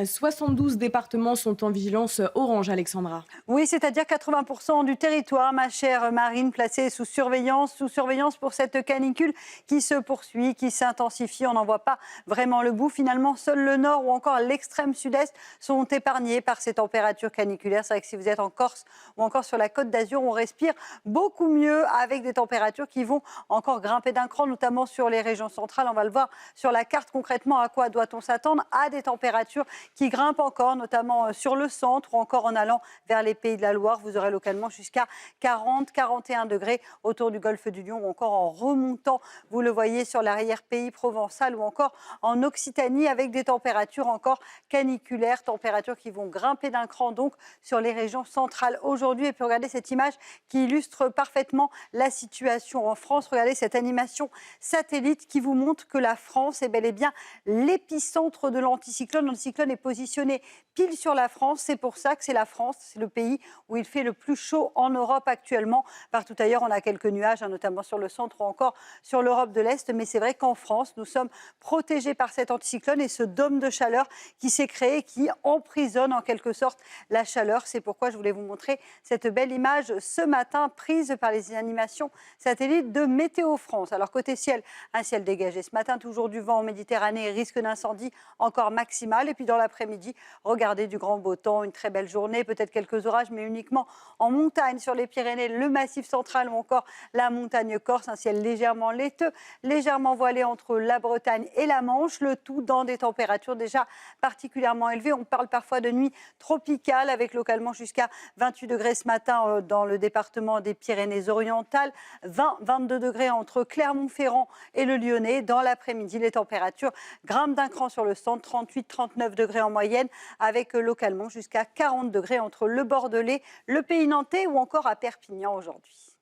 72 départements sont en vigilance orange, Alexandra. Oui, c'est-à-dire 80% du territoire, ma chère Marine, placé sous surveillance pour cette canicule qui se poursuit, qui s'intensifie. On n'en voit pas vraiment le bout. Finalement, seul le nord ou encore l'extrême sud-est sont épargnés par ces températures caniculaires. C'est vrai que si vous êtes en Corse ou encore sur la Côte d'Azur, on respire beaucoup mieux avec des températures qui vont encore grimper d'un cran, notamment sur les régions centrales. On va le voir sur la carte concrètement. À quoi doit-on s'attendre? À des températures qui grimpent encore, notamment sur le centre ou encore en allant vers les Pays de la Loire. Vous aurez localement jusqu'à 40-41 degrés autour du golfe du Lion ou encore en remontant, vous le voyez, sur l'arrière-pays provençal ou encore en Occitanie avec des températures encore caniculaires, températures qui vont grimper d'un cran donc sur les régions centrales aujourd'hui. Et puis regardez cette image qui illustre parfaitement la situation en France. Regardez cette animation satellite qui vous montre que la France est bel et bien l'épicentre de l'anticyclone. L'anticyclone est positionné pile sur la France. C'est pour ça que c'est la France, c'est le pays où il fait le plus chaud en Europe actuellement. Partout ailleurs, on a quelques nuages, notamment sur le centre ou encore sur l'Europe de l'Est. Mais c'est vrai qu'en France, nous sommes protégés par cet anticyclone et ce dôme de chaleur qui s'est créé, qui emprisonne en quelque sorte la chaleur. C'est pourquoi je voulais vous montrer cette belle image ce matin prise par les animations satellites de Météo France. Alors côté ciel, un ciel dégagé ce matin, toujours du vent en Méditerranée et risque d'incendie encore maximal. Et puis dans l'après-midi, regardez du grand beau temps, une très belle journée, peut-être quelques orages, mais uniquement en montagne, sur les Pyrénées, le Massif central ou encore la montagne corse. Un ciel légèrement laiteux, légèrement voilé entre la Bretagne et la Manche, le tout dans des températures déjà particulièrement élevées. On parle parfois de nuit tropicale avec localement jusqu'à 28 degrés ce matin dans le département des Pyrénées-Orientales, 20-22 degrés entre Clermont-Ferrand et le Lyonnais. Dans l'après-midi, les températures grimpent d'un cran sur le centre, 38-39 degrés en moyenne, avec localement jusqu'à 40 degrés entre le Bordelais, le Pays nantais ou encore à Perpignan aujourd'hui.